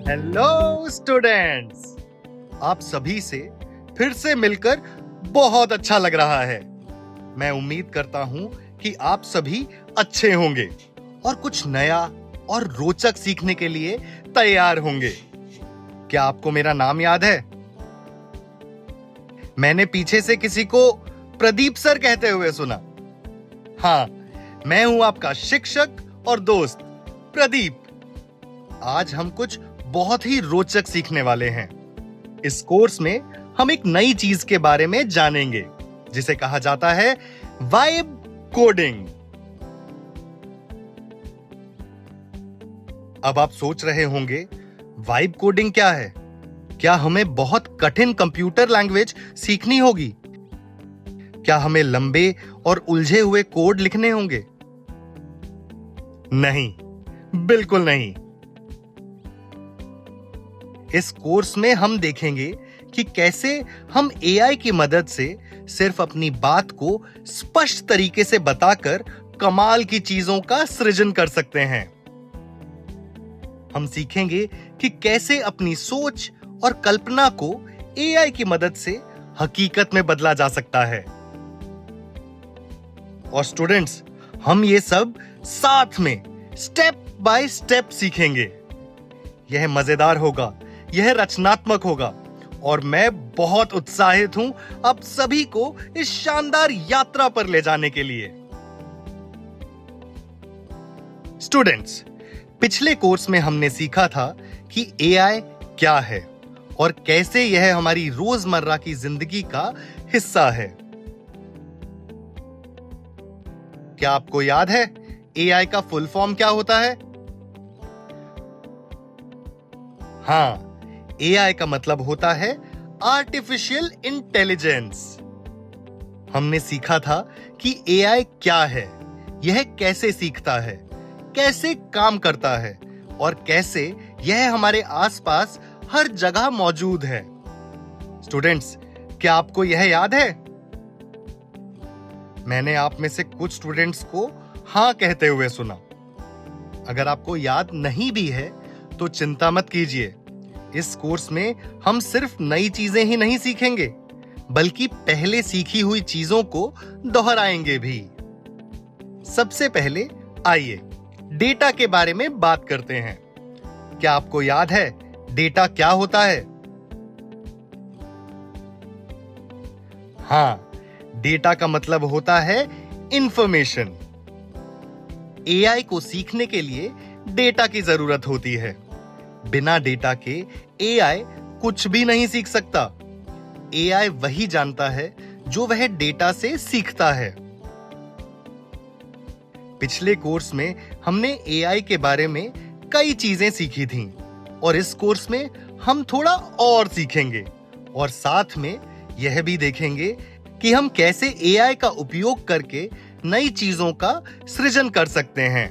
Hello students, आप सभी से फिर से मिलकर बहुत अच्छा लग रहा है। मैं उम्मीद करता हूं कि आप सभी अच्छे होंगे और कुछ नया और रोचक सीखने के लिए तैयार होंगे। क्या आपको मेरा नाम याद है? मैंने पीछे से किसी को प्रदीप सर कहते हुए सुना। हाँ, मैं हूं आपका शिक्षक और दोस्त प्रदीप। आज हम कुछ बहुत ही रोचक सीखने वाले हैं। इस कोर्स में हम एक नई चीज के बारे में जानेंगे जिसे कहा जाता है वाइब कोडिंग। अब आप सोच रहे होंगे, वाइब कोडिंग क्या है? क्या हमें बहुत कठिन कंप्यूटर लैंग्वेज सीखनी होगी? क्या हमें लंबे और उलझे हुए कोड लिखने होंगे? नहीं, बिल्कुल नहीं। इस कोर्स में हम देखेंगे कि कैसे हम एआई की मदद से सिर्फ अपनी बात को स्पष्ट तरीके से बताकर कमाल की चीजों का सृजन कर सकते हैं। हम सीखेंगे कि कैसे अपनी सोच और कल्पना को एआई की मदद से हकीकत में बदला जा सकता है। और स्टूडेंट्स, हम ये सब साथ में स्टेप बाय स्टेप सीखेंगे। यह मजेदार होगा, यह रचनात्मक होगा और मैं बहुत उत्साहित हूं आप सभी को इस शानदार यात्रा पर ले जाने के लिए। स्टूडेंट्स, पिछले कोर्स में हमने सीखा था कि एआई क्या है और कैसे यह हमारी रोजमर्रा की जिंदगी का हिस्सा है। क्या आपको याद है एआई का फुल फॉर्म क्या होता है? हाँ, एआई का मतलब होता है आर्टिफिशियल इंटेलिजेंस। हमने सीखा था कि एआई क्या है, यह कैसे सीखता है, कैसे काम करता है और कैसे यह हमारे आसपास हर जगह मौजूद है। स्टूडेंट्स, क्या आपको यह याद है? मैंने आप में से कुछ स्टूडेंट्स को हां कहते हुए सुना। अगर आपको याद नहीं भी है तो चिंता मत कीजिए। इस कोर्स में हम सिर्फ नई चीजें ही नहीं सीखेंगे, बल्कि पहले सीखी हुई चीजों को दोहराएंगे भी। सबसे पहले आइए डेटा के बारे में बात करते हैं। क्या आपको याद है डेटा क्या होता है? हाँ, डेटा का मतलब होता है इंफॉर्मेशन। एआई को सीखने के लिए डेटा की जरूरत होती है। बिना डेटा के एआई कुछ भी नहीं सीख सकता। एआई वही जानता है जो वह डेटा से सीखता है। पिछले कोर्स में हमने एआई के बारे में कई चीजें सीखी थीं और इस कोर्स में हम थोड़ा और सीखेंगे और साथ में यह भी देखेंगे कि हम कैसे एआई का उपयोग करके नई चीजों का सृजन कर सकते हैं।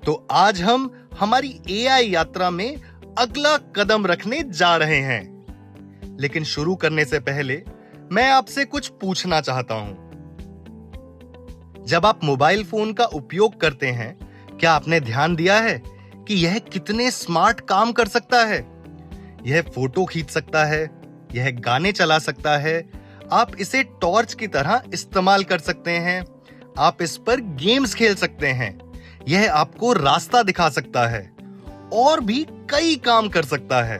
तो आज हम हमारी एआई यात्रा में अगला कदम रखने जा रहे हैं। लेकिन शुरू करने से पहले मैं आपसे कुछ पूछना चाहता हूं। जब आप मोबाइल फोन का उपयोग करते हैं, क्या आपने ध्यान दिया है कि यह कितने स्मार्ट काम कर सकता है? यह फोटो खींच सकता है, यह गाने चला सकता है, आप इसे टॉर्च की तरह इस्तेमाल कर सकते हैं, आप इस पर गेम्स खेल सकते हैं, यह आपको रास्ता दिखा सकता है और भी कई काम कर सकता है।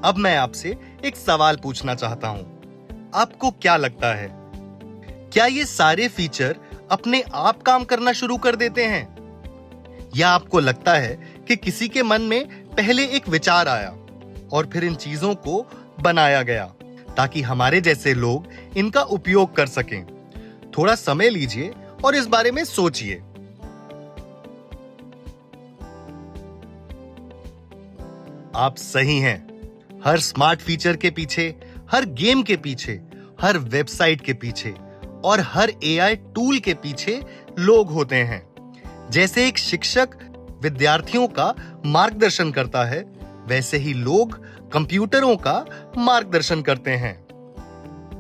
अब मैं आपसे एक सवाल पूछना चाहता हूं। आपको क्या लगता है, क्या ये सारे फीचर अपने आप काम करना शुरू कर देते हैं? या आपको लगता है कि किसी के मन में पहले एक विचार आया और फिर इन चीजों को बनाया गया ताकि हमारे जैसे लोग इनका उपयोग कर सकें? थोड़ा समय लीजिए और इस बारे में सोचिए। आप सही हैं। हर स्मार्ट फीचर के पीछे, हर गेम के पीछे, हर वेबसाइट के पीछे और हर एआई टूल के पीछे लोग होते हैं। जैसे एक शिक्षक विद्यार्थियों का मार्गदर्शन करता है, वैसे ही लोग कंप्यूटरों का मार्गदर्शन करते हैं।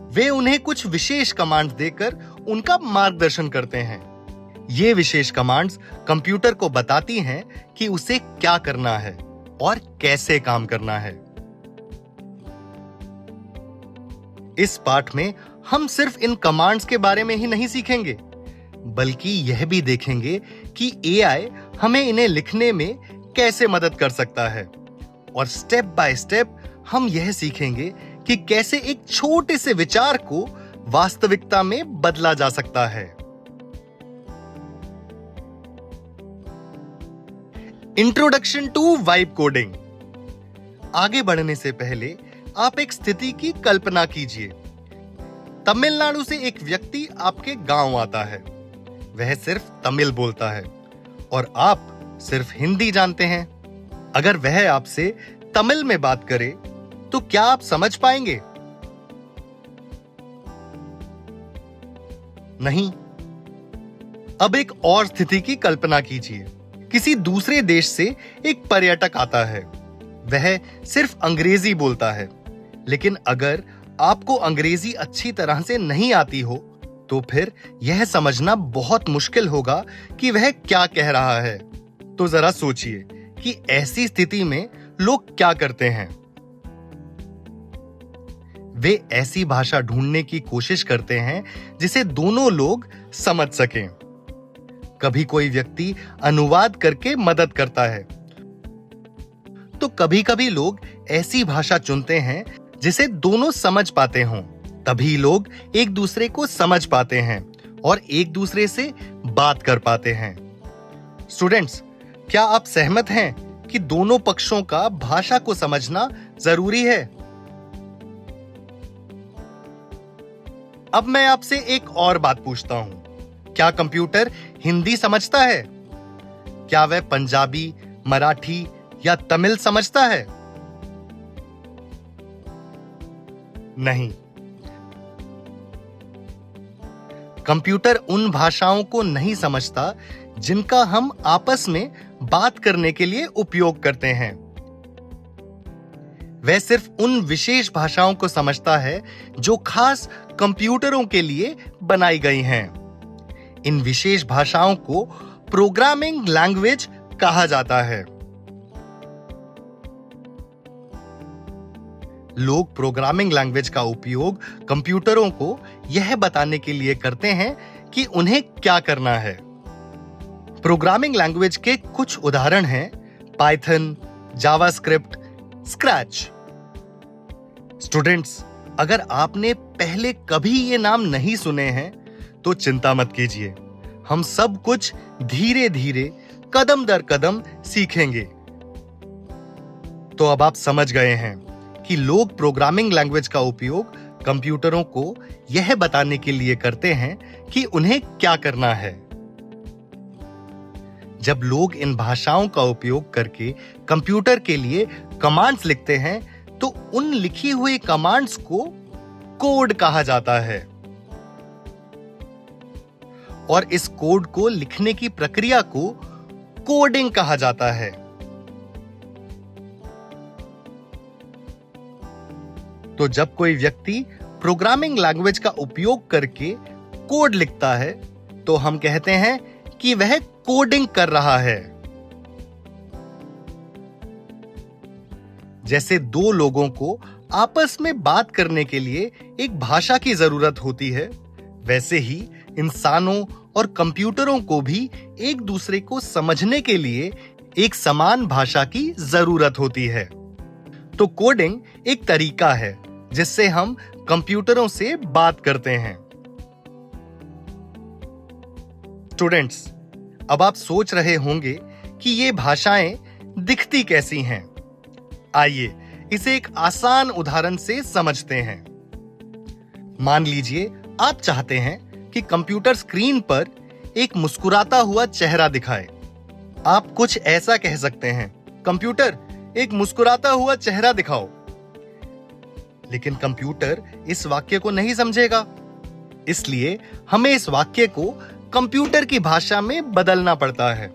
वे उन्हें कुछ विशेष कमांड देकर उनका मार्गदर्शन करते हैं। ये विशेष कमांड्स कंप्यूटर को बताती हैं कि उसे क्या करना है और कैसे काम करना है। इस पाठ में हम सिर्फ इन कमांड्स के बारे में ही नहीं सीखेंगे, बल्कि यह भी देखेंगे कि एआई हमें इन्हें लिखने में कैसे मदद कर सकता है। और स्टेप बाय स्टेप हम यह सीखेंगे कि कैसे एक छोटे से विचार को वास्तविकता में बदला जा सकता है। Introduction to vibe coding. आगे बढ़ने से पहले आप एक स्थिति की कल्पना कीजिए। तमिलनाडु से एक व्यक्ति आपके गांव आता है। वह सिर्फ तमिल बोलता है और आप सिर्फ हिंदी जानते हैं। अगर वह आपसे तमिल में बात करे तो क्या आप समझ पाएंगे? नहीं। अब एक और स्थिति की कल्पना कीजिए। किसी दूसरे देश से एक पर्यटक आता है। वह सिर्फ अंग्रेजी बोलता है, लेकिन अगर आपको अंग्रेजी अच्छी तरह से नहीं आती हो तो फिर यह समझना बहुत मुश्किल होगा कि वह क्या कह रहा है। तो जरा सोचिए कि ऐसी स्थिति में लोग क्या करते हैं। वे ऐसी भाषा ढूंढने की कोशिश करते हैं जिसे दोनों लोग समझ सकें। कभी कोई व्यक्ति अनुवाद करके मदद करता है, तो कभी-कभी लोग ऐसी भाषा चुनते हैं जिसे दोनों समझ पाते हों। तभी लोग एक दूसरे को समझ पाते हैं और एक दूसरे से बात कर पाते हैं। स्टूडेंट्स, क्या आप सहमत हैं कि दोनों पक्षों का भाषा को समझना जरूरी है? अब मैं आपसे एक और बात पूछता हूं। क्या कंप्यूटर हिंदी समझता है? क्या वह पंजाबी, मराठी या तमिल समझता है? नहीं। कंप्यूटर उन भाषाओं को नहीं समझता जिनका हम आपस में बात करने के लिए उपयोग करते हैं। वह सिर्फ उन विशेष भाषाओं को समझता है जो खास कंप्यूटरों के लिए बनाई गई हैं। इन विशेष भाषाओं को प्रोग्रामिंग लैंग्वेज कहा जाता है। लोग प्रोग्रामिंग लैंग्वेज का उपयोग कंप्यूटरों को यह बताने के लिए करते हैं कि उन्हें क्या करना है। प्रोग्रामिंग लैंग्वेज के कुछ उदाहरण हैं पाइथन, जावास्क्रिप्ट, स्क्रैच। स्टूडेंट्स, अगर आपने पहले कभी ये नाम नहीं सुने हैं तो चिंता मत कीजिए। हम सब कुछ धीरे धीरे, कदम दर कदम सीखेंगे। तो अब आप समझ गए हैं कि लोग प्रोग्रामिंग लैंग्वेज का उपयोग कंप्यूटरों को यह बताने के लिए करते हैं कि उन्हें क्या करना है। जब लोग इन भाषाओं का उपयोग करके कंप्यूटर के लिए कमांड्स लिखते हैं तो उन लिखी हुई कमांड्स को कोड कहा जाता है। और इस कोड को लिखने की प्रक्रिया को कोडिंग कहा जाता है। तो जब कोई व्यक्ति प्रोग्रामिंग लैंग्वेज का उपयोग करके कोड लिखता है तो हम कहते हैं कि वह कोडिंग कर रहा है। जैसे दो लोगों को आपस में बात करने के लिए एक भाषा की जरूरत होती है, वैसे ही इंसानों और कंप्यूटरों को भी एक दूसरे को समझने के लिए एक समान भाषा की जरूरत होती है। तो कोडिंग एक तरीका है जिससे हम कंप्यूटरों से बात करते हैं। स्टूडेंट्स, अब आप सोच रहे होंगे कि ये भाषाएं दिखती कैसी हैं। आइए इसे एक आसान उदाहरण से समझते हैं। मान लीजिए आप चाहते हैं कि कंप्यूटर स्क्रीन पर एक मुस्कुराता हुआ चेहरा दिखाए। आप कुछ ऐसा कह सकते हैं, कंप्यूटर एक मुस्कुराता हुआ चेहरा दिखाओ। लेकिन कंप्यूटर इस वाक्य को नहीं समझेगा, इसलिए हमें इस वाक्य को कंप्यूटर की भाषा में बदलना पड़ता है।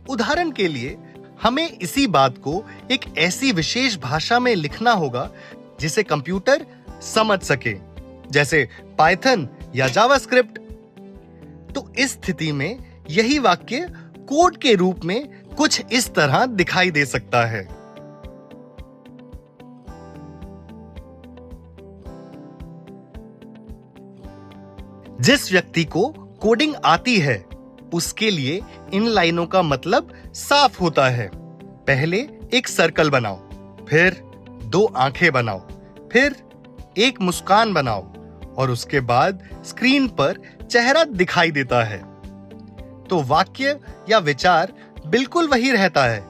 उदाहरण के लिए हमें इसी बात को एक ऐसी विशेष भाषा में लिखना होगा जिसे कंप्यूटर समझ सके, जैसे पाइथन या जावास्क्रिप्ट। तो इस स्थिति में यही वाक्य कोड के रूप में कुछ इस तरह दिखाई दे सकता है। जिस व्यक्ति को कोडिंग आती है उसके लिए इन लाइनों का मतलब साफ होता है। पहले एक सर्कल बनाओ, फिर 2 आंखें बनाओ, फिर एक मुस्कान बनाओ और उसके बाद स्क्रीन पर चेहरा दिखाई देता है। तो वाक्य या विचार बिल्कुल वही रहता है,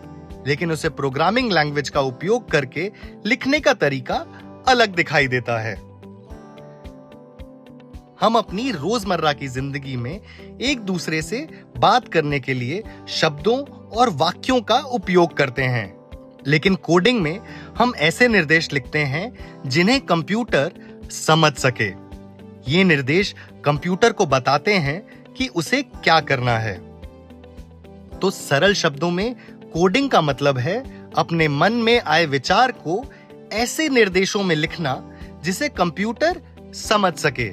लेकिन उसे प्रोग्रामिंग लैंग्वेज का उपयोग करके लिखने का तरीका अलग दिखाई देता है। हम अपनी रोजमर्रा की जिंदगी में एक दूसरे से बात करने के लिए शब्दों और वाक्यों का उपयोग करते हैं, लेकिन कोडिंग में हम ऐसे निर्देश लिखते हैं जिन्हें कंप्यूटर समझ सके। ये निर्देश कंप्यूटर को बताते हैं कि उसे क्या करना है। तो सरल शब्दों में कोडिंग का मतलब है अपने मन में आए विचार को ऐसे निर्देशों में लिखना जिसे कंप्यूटर समझ सके।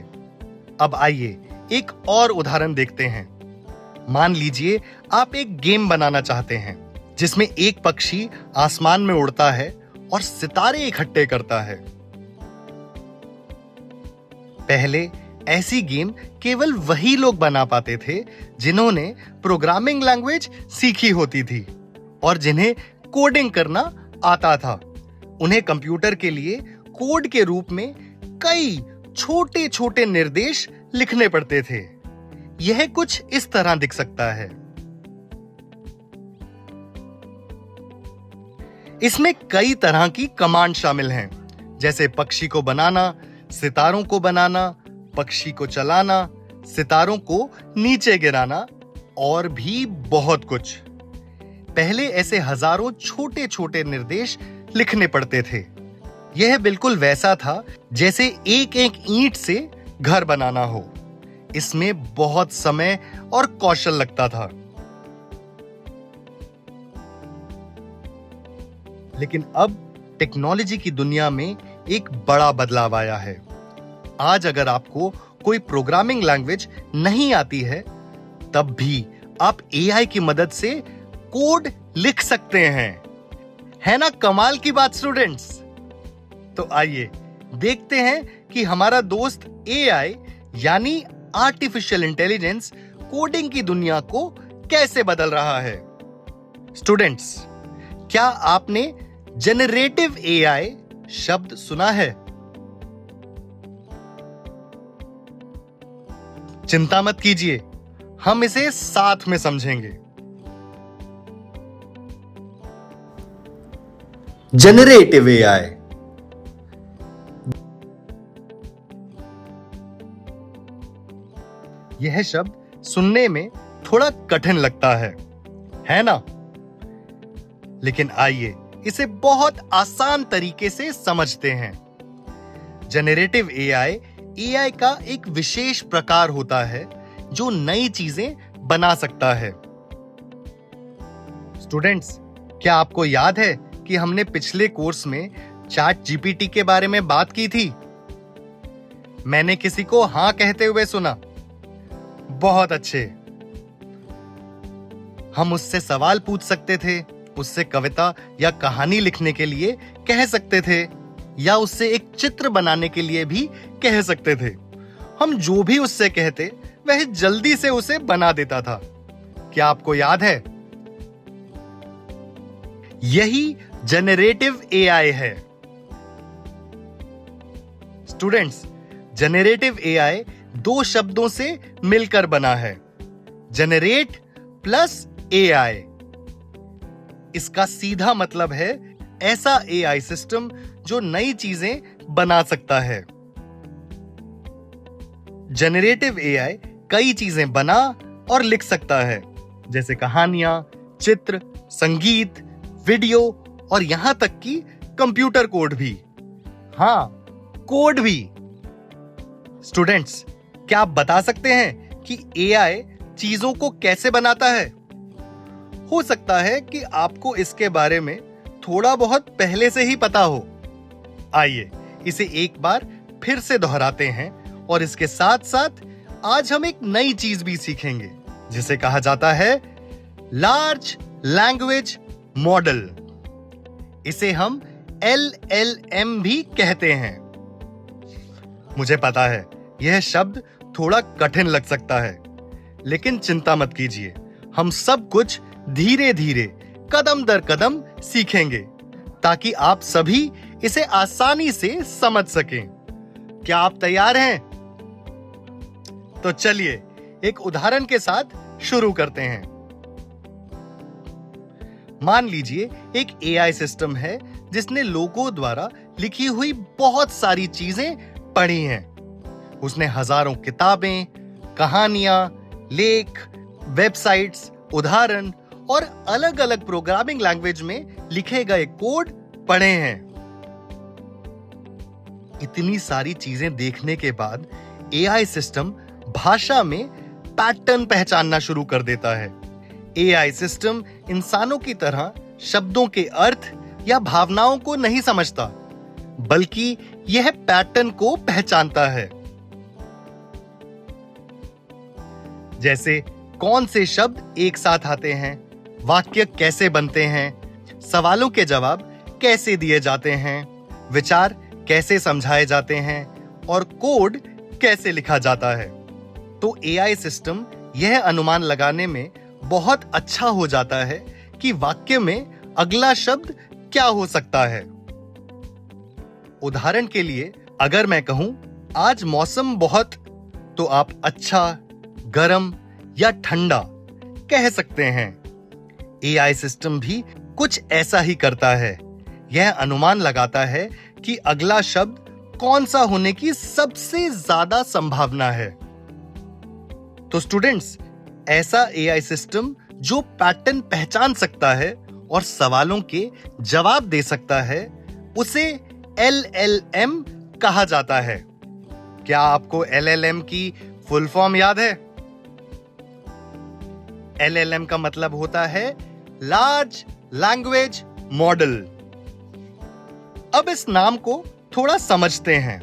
अब आइए एक और उदाहरण देखते हैं। मान लीजिए आप एक गेम बनाना चाहते हैं जिसमें एक पक्षी आसमान में उड़ता है और सितारे इकट्ठे करता है। पहले ऐसी गेम केवल वही लोग बना पाते थे जिन्होंने प्रोग्रामिंग लैंग्वेज सीखी होती थी और जिन्हें कोडिंग करना आता था। उन्हें कंप्यूटर के लिए कोड के रूप में कई छोटे छोटे निर्देश लिखने पड़ते थे। यह कुछ इस तरह दिख सकता है। इसमें कई तरह की कमांड शामिल हैं, जैसे पक्षी को बनाना, सितारों को बनाना, पक्षी को चलाना, सितारों को नीचे गिराना और भी बहुत कुछ। पहले ऐसे हजारों छोटे छोटे निर्देश लिखने पड़ते थे। यह बिल्कुल वैसा था जैसे एक एक ईंट से घर बनाना हो। इसमें बहुत समय और कौशल लगता था। लेकिन अब टेक्नोलॉजी की दुनिया में एक बड़ा बदलाव आया है। आज अगर आपको कोई प्रोग्रामिंग लैंग्वेज नहीं आती है, तब भी आप एआई की मदद से कोड लिख सकते हैं। है ना कमाल की बात स्टूडेंट्स? तो आइए देखते हैं कि हमारा दोस्त एआई यानी आर्टिफिशियल इंटेलिजेंस कोडिंग की दुनिया को कैसे बदल रहा है। स्टूडेंट्स, क्या आपने जनरेटिव एआई शब्द सुना है? चिंता मत कीजिए, हम इसे साथ में समझेंगे। जनरेटिव एआई यह शब्द सुनने में थोड़ा कठिन लगता है ना? लेकिन आइए इसे बहुत आसान तरीके से समझते हैं। जनरेटिव एआई का एक विशेष प्रकार होता है जो नई चीजें बना सकता है। स्टूडेंट्स, क्या आपको याद है कि हमने पिछले कोर्स में चैट जीपीटी के बारे में बात की थी? मैंने किसी को हां कहते हुए सुना। बहुत अच्छे। हम उससे सवाल पूछ सकते थे, उससे कविता या कहानी लिखने के लिए कह सकते थे, या उससे एक चित्र बनाने के लिए भी कह सकते थे। हम जो भी उससे कहते वह जल्दी से उसे बना देता था। क्या आपको याद है? यही जनरेटिव एआई है। स्टूडेंट्स, जनरेटिव एआई 2 शब्दों से मिलकर बना है, जनरेट प्लस एआई। इसका सीधा मतलब है ऐसा एआई सिस्टम जो नई चीजें बना सकता है। जनरेटिव एआई कई चीजें बना और लिख सकता है, जैसे कहानियां, चित्र, संगीत, वीडियो और यहां तक कि कंप्यूटर कोड भी। हां, कोड भी। स्टूडेंट्स, क्या आप बता सकते हैं कि एआई चीजों को कैसे बनाता है? हो सकता है कि आपको इसके बारे में थोड़ा बहुत पहले से ही पता हो। आइए इसे एक बार फिर से दोहराते हैं और इसके साथ साथ आज हम एक नई चीज भी सीखेंगे जिसे कहा जाता है लार्ज लैंग्वेज मॉडल। इसे हम LLM भी कहते हैं। मुझे पता है यह शब्द थोड़ा कठिन लग सकता है, लेकिन चिंता मत कीजिए, हम सब कुछ धीरे धीरे कदम दर कदम सीखेंगे ताकि आप सभी इसे आसानी से समझ सकें। क्या आप तैयार हैं? तो चलिए एक उदाहरण के साथ शुरू करते हैं। मान लीजिए एक AI सिस्टम है जिसने लोगों द्वारा लिखी हुई बहुत सारी चीजें पढ़ी हैं। उसने हजारों किताबें, कहानियां, लेख, वेबसाइट्स, उदाहरण और अलग अलग प्रोग्रामिंग लैंग्वेज में लिखे गए कोड पढ़े हैं। इतनी सारी चीजें देखने के बाद AI सिस्टम भाषा में पैटर्न पहचानना शुरू कर देता है। AI सिस्टम इंसानों की तरह शब्दों के अर्थ या भावनाओं को नहीं समझता, बल्कि यह पैटर्न को पहचानता है। जैसे कौन से शब्द एक साथ आते हैं, वाक्य कैसे बनते हैं, सवालों के जवाब कैसे दिए जाते हैं, विचार कैसे समझाए जाते हैं और कोड कैसे लिखा जाता है। तो AI सिस्टम यह अनुमान लगाने में बहुत अच्छा हो जाता है कि वाक्य में अगला शब्द क्या हो सकता है। उदाहरण के लिए अगर मैं कहूं आज मौसम बहुत, तो आप अच्छा, गरम या ठंडा कह सकते हैं। AI सिस्टम भी कुछ ऐसा ही करता है। यह अनुमान लगाता है कि अगला शब्द कौन सा होने की सबसे ज्यादा संभावना है। तो स्टूडेंट्स, ऐसा AI सिस्टम जो पैटर्न पहचान सकता है और सवालों के जवाब दे सकता है, उसे LLM कहा जाता है। क्या आपको LLM की फुल फॉर्म याद है? LLM का मतलब होता है लार्ज लैंग्वेज मॉडल। अब इस नाम को थोड़ा समझते हैं।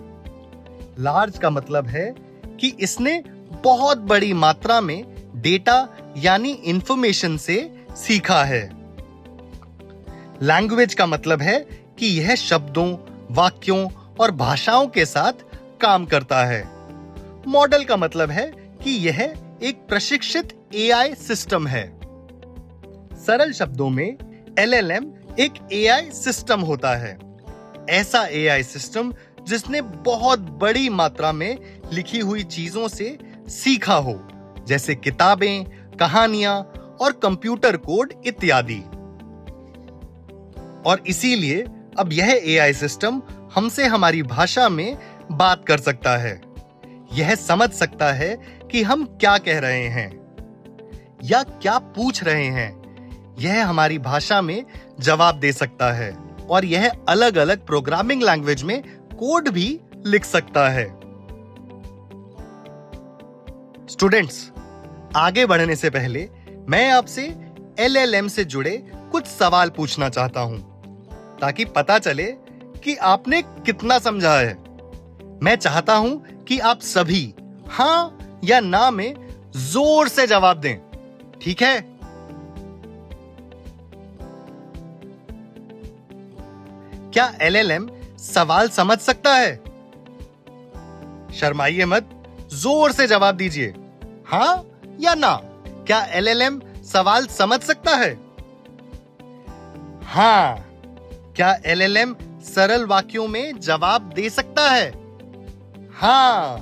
लार्ज का मतलब है कि इसने बहुत बड़ी मात्रा में डेटा यानी इंफॉर्मेशन से सीखा है। लैंग्वेज का मतलब है कि यह शब्दों, वाक्यों और भाषाओं के साथ काम करता है। मॉडल का मतलब है कि यह एक प्रशिक्षित AI सिस्टम है। सरल शब्दों में LLM एक AI सिस्टम होता है। ऐसा AI सिस्टम जिसने बहुत बड़ी मात्रा में लिखी हुई चीजों से सीखा हो, जैसे किताबें, कहानियां और कंप्यूटर कोड इत्यादि। और इसीलिए अब यह AI सिस्टम हमसे हमारी भाषा में बात कर सकता है। यह समझ सकता है कि हम क्या कह रहे हैं या क्या पूछ रहे हैं। यह हमारी भाषा में जवाब दे सकता है और यह अलग अलग प्रोग्रामिंग लैंग्वेज में कोड भी लिख सकता है। स्टूडेंट्स, आगे बढ़ने से पहले मैं आपसे LLM से जुड़े कुछ सवाल पूछना चाहता हूं, ताकि पता चले कि आपने कितना समझा है। मैं चाहता हूं कि आप सभी हां या ना में जोर से जवाब दें, ठीक है? क्या LLM सवाल समझ सकता है? शर्माइए मत, जोर से जवाब दीजिए, हां या ना। क्या LLM सवाल समझ सकता है? हां। क्या LLM सरल वाक्यों में जवाब दे सकता है? हां।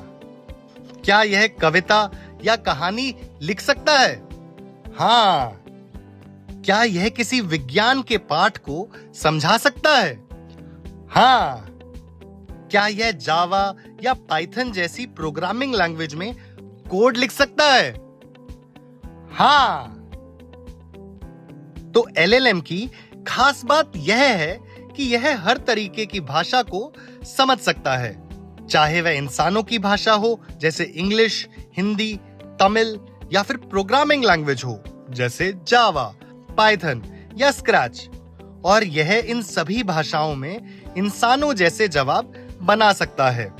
क्या यह कविता या कहानी लिख सकता है? हां। क्या यह किसी विज्ञान के पाठ को समझा सकता है? हां। क्या यह जावा या पाइथन जैसी प्रोग्रामिंग लैंग्वेज में कोड लिख सकता है? हां। तो LLM की खास बात यह है कि यह हर तरीके की भाषा को समझ सकता है, चाहे वह इंसानों की भाषा हो जैसे इंग्लिश, हिंदी, तमिल, या फिर प्रोग्रामिंग लैंग्वेज हो जैसे जावा, पाइथन या स्क्रैच। और यह इन सभी भाषाओं में इंसानों जैसे जवाब बना सकता है,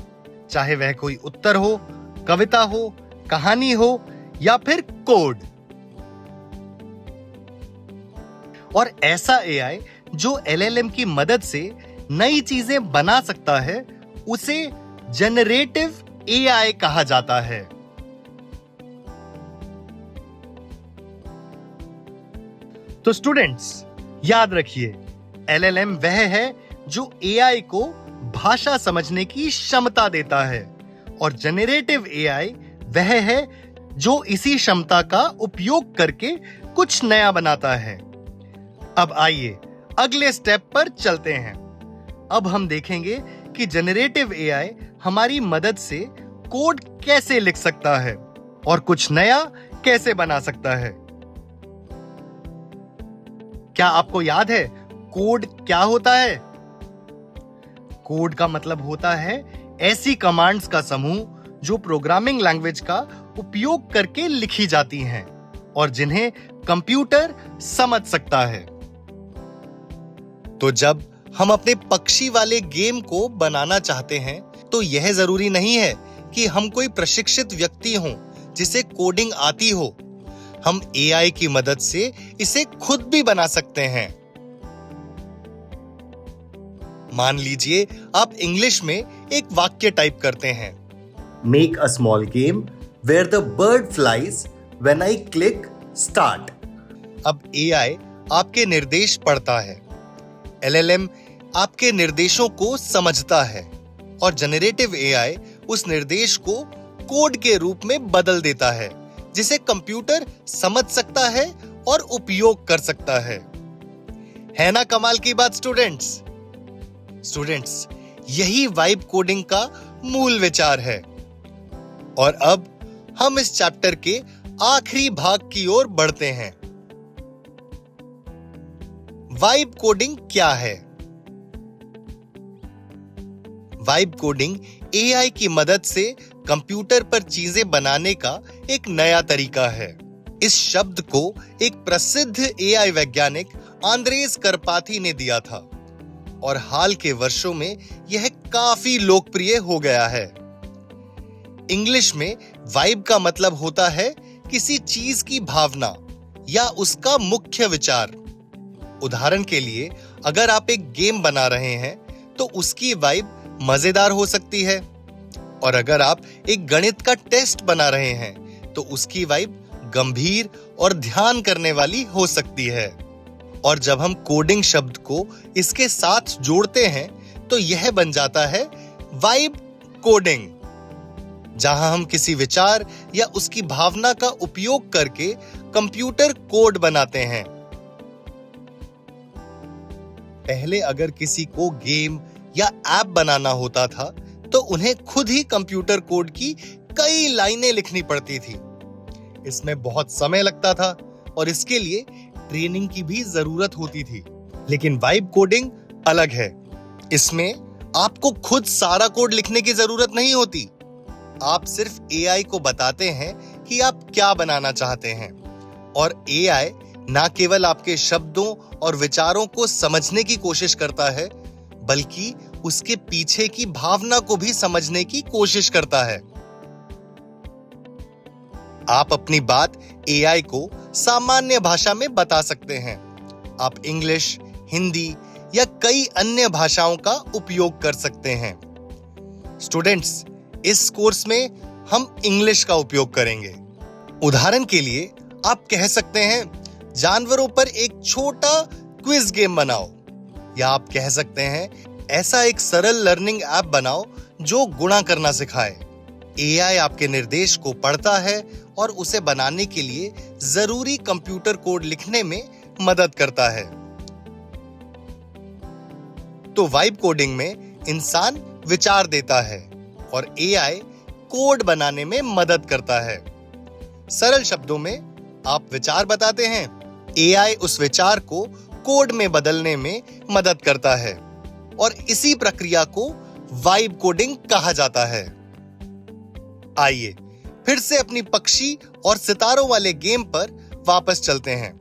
चाहे वह कोई उत्तर हो, कविता हो कहानी हो या फिर कोड। और ऐसा एआई जो एलएलएम की मदद से नई चीजें बना सकता है उसे जनरेटिव एआई कहा जाता है। तो स्टूडेंट्स, याद रखिए, एलएलएम वह है जो एआई को भाषा समझने की क्षमता देता है और जनरेटिव एआई वह है जो इसी क्षमता का उपयोग करके कुछ नया बनाता है। अब आइए अगले स्टेप पर चलते हैं। अब हम देखेंगे कि जनरेटिव एआई हमारी मदद से कोड कैसे लिख सकता है और कुछ नया कैसे बना सकता है। क्या आपको याद है कोड क्या होता है? कोड का मतलब होता है ऐसी कमांड्स का समूह जो प्रोग्रामिंग लैंग्वेज का उपयोग करके लिखी जाती हैं और जिन्हें कंप्यूटर समझ सकता है। तो जब हम अपने पक्षी वाले गेम को बनाना चाहते हैं तो यह जरूरी नहीं है कि हम कोई प्रशिक्षित व्यक्ति हों जिसे कोडिंग आती हो। हम एआई की मदद से इसे खुद भी बना सकते हैं। मान लीजिए आप इंग्लिश में एक वाक्य टाइप करते हैं, Make a small game where the bird flies when I click start. अब एआई आपके निर्देश पढ़ता है, एलएलएम आपके निर्देशों को समझता है और जनरेटिव एआई उस निर्देश को कोड के रूप में बदल देता है जिसे कंप्यूटर समझ सकता है और उपयोग कर सकता है ना कमाल की बात स्टूडेंट्स? यही वाइब कोडिंग का मूल विचार है। और अब हम इस चैप्टर के आखिरी भाग की ओर बढ़ते हैं। वाइब कोडिंग क्या है? वाइब कोडिंग एआई की मदद से कंप्यूटर पर चीजें बनाने का एक नया तरीका है। इस शब्द को एक प्रसिद्ध एआई वैज्ञानिक आंद्रेस करपाथी ने दिया था और हाल के वर्षों में यह काफी लोकप्रिय हो गया है। इंग्लिश में वाइब का मतलब होता है किसी चीज की भावना या उसका मुख्य विचार। उदाहरण के लिए, अगर आप एक गेम बना रहे हैं तो उसकी वाइब मजेदार हो सकती है और अगर आप एक गणित का टेस्ट बना रहे हैं तो उसकी वाइब गंभीर और ध्यान करने वाली हो सकती है। और जब हम कोडिंग शब्द को इसके साथ जोड़ते हैं तो यह बन जाता है वाइब कोडिंग, जहां हम किसी विचार या उसकी भावना का उपयोग करके कंप्यूटर कोड बनाते हैं। पहले अगर किसी को गेम या ऐप बनाना होता था तो उन्हें खुद ही कंप्यूटर कोड की कई लाइनें लिखनी पड़ती थी। इसमें बहुत समय लगता था और इसके लिए ट्रेनिंग की भी जरूरत होती थी। लेकिन वाइब कोडिंग अलग है। इसमें आपको खुद सारा कोड लिखने की जरूरत नहीं होती। आप सिर्फ एआई को बताते हैं कि आप क्या बनाना चाहते हैं और एआई ना केवल आपके शब्दों और विचारों को समझने की कोशिश करता है बल्कि उसके पीछे की भावना को भी समझने की कोशिश करता है। आप अपनी बात एआई को सामान्य भाषा में बता सकते हैं। आप इंग्लिश, हिंदी या कई अन्य भाषाओं का उपयोग कर सकते हैं। स्टूडेंट्स, इस कोर्स में हम इंग्लिश का उपयोग करेंगे। उदाहरण के लिए आप कह सकते हैं जानवरों पर एक छोटा क्विज गेम बनाओ, या आप कह सकते हैं ऐसा एक सरल लर्निंग ऐप बनाओ जो गुणा करना सिखाए। एआई आपके निर्देश को पढ़ता है और उसे बनाने के लिए जरूरी कंप्यूटर कोड लिखने में मदद करता है। तो वाइब कोडिंग में इंसान विचार देता है और एआई कोड बनाने में मदद करता है। सरल शब्दों में आप विचार बताते हैं, एआई उस विचार को कोड में बदलने में मदद करता है और इसी प्रक्रिया को वाइब कोडिंग कहा जाता है। आइए फिर से अपनी पक्षी और सितारों वाले गेम पर वापस चलते हैं।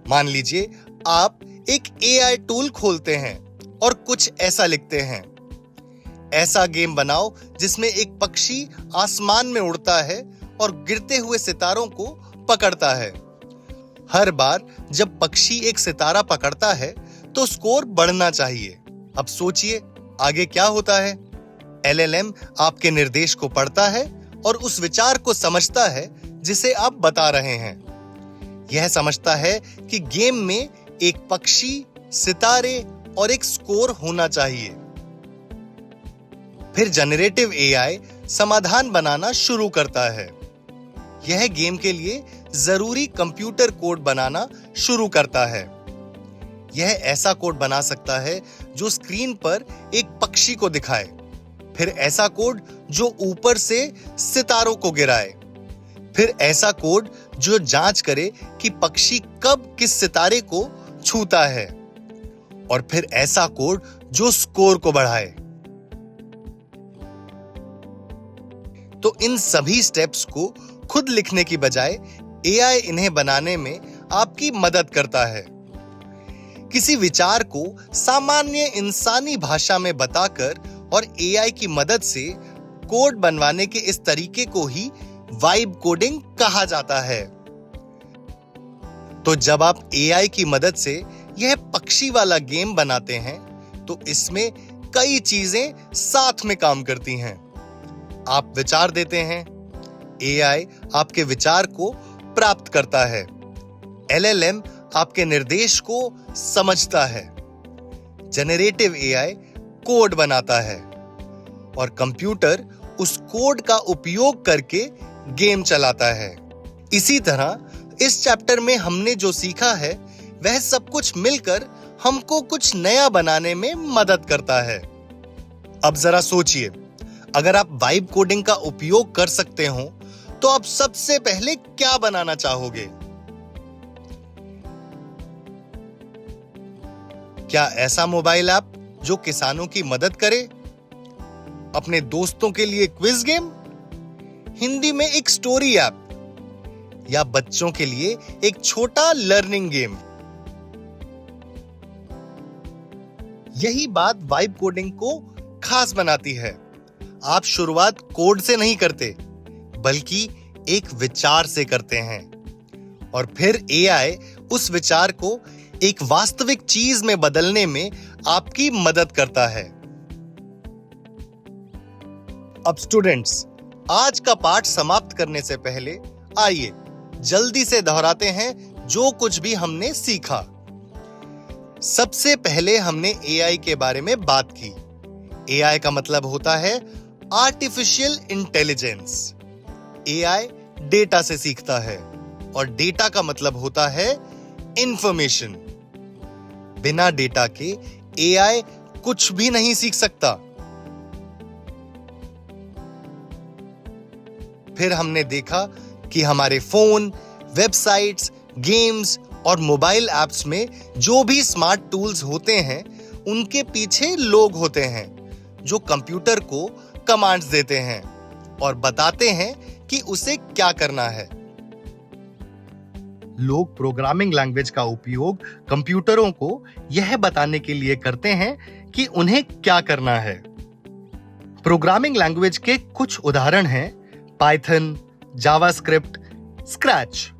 मान लीजिए आप एक एआई टूल खोलते हैं और कुछ ऐसा लिखते हैं, ऐसा गेम बनाओ जिसमें एक पक्षी आसमान में उड़ता है और गिरते हुए सितारों को पकड़ता है। हर बार जब पक्षी एक सितारा पकड़ता है तो स्कोर बढ़ना चाहिए। अब सोचिए आगे क्या होता है। एलएलएम आपके निर्देश को पढ़ता है और उस विचार को समझता है जिसे आप बता रहे हैं। यह समझता है कि गेम में एक पक्षी, सितारे और एक स्कोर होना चाहिए। फिर जनरेटिव एआई समाधान बनाना शुरू करता है। यह गेम के लिए जरूरी कंप्यूटर कोड बनाना शुरू करता है। यह ऐसा कोड बना सकता है जो स्क्रीन पर एक पक्षी को दिखाए, फिर ऐसा कोड जो ऊपर से सितारों को गिराए, फिर ऐसा कोड जो जांच करे कि पक्षी कब किस सितारे को छूता है, और फिर ऐसा कोड जो स्कोर को बढ़ाए। तो इन सभी स्टेप्स को खुद लिखने की बजाय एआई इन्हें बनाने में आपकी मदद करता है। किसी विचार को सामान्य इंसानी भाषा में बताकर और एआई की मदद से कोड बनवाने के इस तरीके को ही वाइब कोडिंग कहा जाता है। तो जब आप एआई की मदद से यह पक्षी वाला गेम बनाते हैं तो इसमें कई चीजें साथ में काम करती हैं। आप विचार देते हैं, एआई आपके विचार को प्राप्त करता है, एलएलएम आपके निर्देश को समझता है, जनरेटिव एआई कोड बनाता है और कंप्यूटर उस कोड का उपयोग करके गेम चलाता है। इसी तरह इस चैप्टर में हमने जो सीखा है वह सब कुछ मिलकर हमको कुछ नया बनाने में मदद करता है। अब जरा सोचिए, अगर आप वाइब कोडिंग का उपयोग कर सकते हो तो आप सबसे पहले क्या बनाना चाहोगे? क्या ऐसा मोबाइल ऐप जो किसानों की मदद करे, अपने दोस्तों के लिए क्विज गेम, हिंदी में एक स्टोरी ऐप, या बच्चों के लिए एक छोटा लर्निंग गेम? यही बात वाइब कोडिंग को खास बनाती है। आप शुरुआत कोड से नहीं करते बल्कि एक विचार से करते हैं और फिर एआई उस विचार को एक वास्तविक चीज में बदलने में आपकी मदद करता है। अब स्टूडेंट्स, आज का पाठ समाप्त करने से पहले आइए जल्दी से दोहराते हैं जो कुछ भी हमने सीखा। सबसे पहले हमने एआई के बारे में बात की। एआई का मतलब होता है आर्टिफिशियल इंटेलिजेंस। एआई डेटा से सीखता है और डेटा का मतलब होता है इंफॉर्मेशन। बिना डेटा के एआई कुछ भी नहीं सीख सकता। फिर हमने देखा कि हमारे फोन, वेबसाइट्स, गेम्स और मोबाइल ऐप्स में जो भी स्मार्ट टूल्स होते हैं उनके पीछे लोग होते हैं जो कंप्यूटर को कमांड्स देते हैं और बताते हैं कि उसे क्या करना है। लोग प्रोग्रामिंग लैंग्वेज का उपयोग कंप्यूटरों को यह बताने के लिए करते हैं कि उन्हें क्या करना है। प्रोग्रामिंग लैंग्वेज के कुछ उदाहरण हैं पाइथन, जावास्क्रिप्ट, स्क्रैच।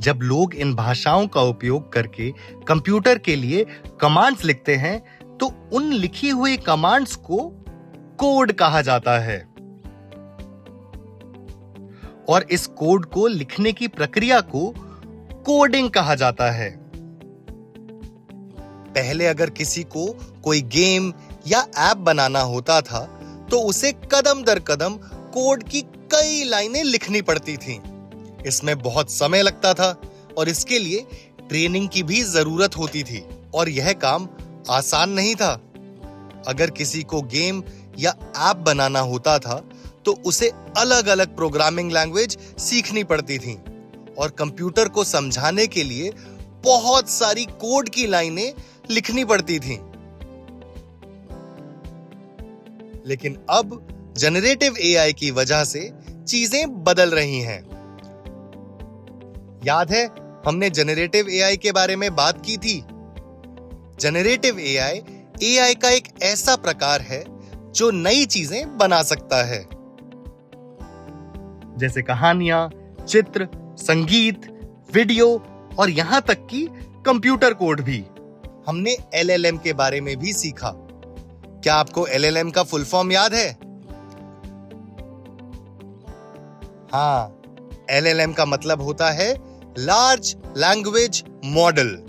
जब लोग इन भाषाओं का उपयोग करके कंप्यूटर के लिए कमांड्स लिखते हैं तो उन लिखी हुई कमांड्स को कोड कहा जाता है और इस कोड को लिखने की प्रक्रिया को कोडिंग कहा जाता है। पहले अगर किसी को कोई गेम या ऐप बनाना होता था तो उसे कदम दर कदम कोड की कई लाइनें लिखनी पड़ती थीं। इसमें बहुत समय लगता था और इसके लिए ट्रेनिंग की भी जरूरत होती थी और यह काम आसान नहीं था। अगर किसी को गेम या ऐप बनाना होता था तो उसे अलग अलग प्रोग्रामिंग लैंग्वेज सीखनी पड़ती थी और कंप्यूटर को समझाने के लिए बहुत सारी कोड की लाइनें लिखनी पड़ती थीं। लेकिन अब जनरेटिव एआई की वजह से चीजें बदल रही हैं। याद है हमने जनरेटिव एआई के बारे में बात की थी। जनरेटिव एआई एआई का एक ऐसा प्रकार है जो नई चीजें बना सकता है। जैसे कहानियां, चित्र, संगीत, वीडियो और यहां तक कि कंप्यूटर कोड भी। हमने LLM के बारे में भी सीखा। क्या आपको LLM का फुल फॉर्म याद है? हाँ, LLM का मतलब होता है लार्ज लैंग्वेज मॉडल।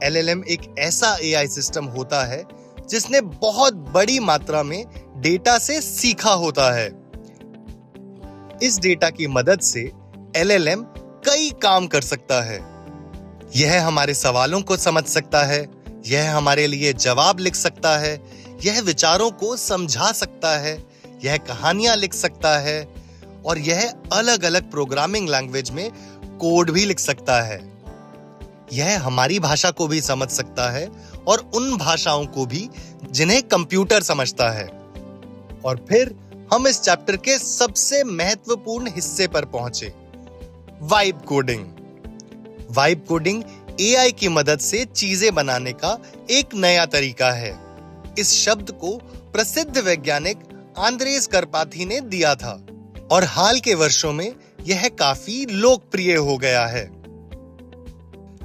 LLM एक ऐसा AI सिस्टम होता है जिसने बहुत बड़ी मात्रा में डेटा से सीखा होता है। इस डेटा की मदद से LLM कई काम कर सकता है। यह हमारे सवालों को समझ सकता है, यह हमारे लिए जवाब लिख सकता है, यह विचारों को समझा सकता है, यह कहानियां लिख सकता है और यह अलग अलग प्रोग्रामिंग लैंग्वेज में कोड भी लिख सकता है। यह हमारी भाषा को भी समझ सकता है और उन भाषाओं को भी जिन्हें कंप्यूटर समझता है। और फिर हम इस चैप्टर के सबसे महत्वपूर्ण हिस्से पर पहुंचे, vibe coding. Vibe coding AI की मदद से चीजें बनाने का एक नया तरीका है। इस शब्द को प्रसिद्ध वैज्ञानिक आंद्रेस करपाथी ने दिया था और हाल के वर्षों में यह काफी लोकप्रिय हो गया है।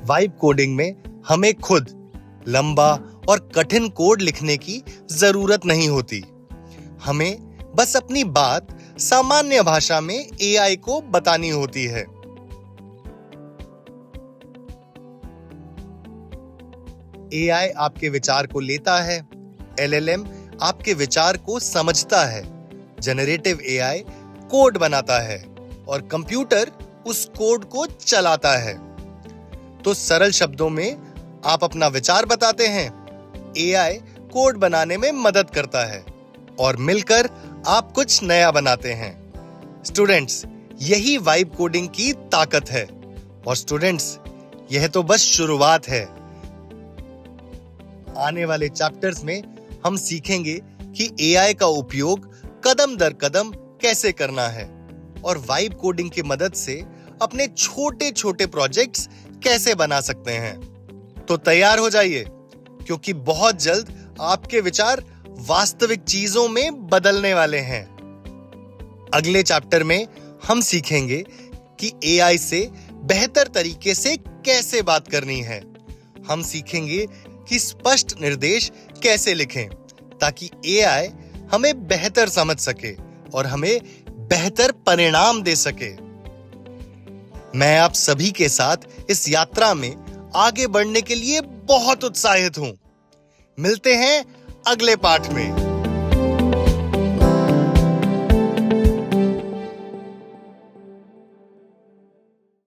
वाइब कोडिंग में हमें खुद लंबा और कठिन कोड लिखने की जरूरत नहीं होती। हमें बस अपनी बात सामान्य भाषा में AI को बतानी होती है। AI आपके विचार को लेता है, LLM आपके विचार को समझता है, जनरेटिव AI कोड बनाता है और कंप्यूटर उस कोड को चलाता है। तो सरल शब्दों में आप अपना विचार बताते हैं, AI कोड बनाने में मदद करता है और मिलकर आप कुछ नया बनाते हैं। स्टूडेंट्स, यही वाइब कोडिंग की ताकत है। और स्टूडेंट्स, यह तो बस शुरुआत है। आने वाले चैप्टर्स में हम सीखेंगे कि AI का उपयोग कदम दर कदम कैसे करना है और वाइब कोडिंग की मदद से अपने छोटे छोटे प्रोजेक्ट्स कैसे बना सकते हैं। तो तैयार हो जाइए, क्योंकि बहुत जल्द आपके विचार वास्तविक चीजों में बदलने वाले हैं। अगले चैप्टर में हम सीखेंगे कि AI से बेहतर तरीके से कैसे बात करनी है। हम सीखेंगे कि स्पष्ट निर्देश कैसे लिखें ताकि AI हमें बेहतर समझ सके और हमें बेहतर परिणाम दे सके। मैं आप सभी के साथ इस यात्रा में आगे बढ़ने के लिए बहुत उत्साहित हूं। मिलते हैं अगले पाठ में।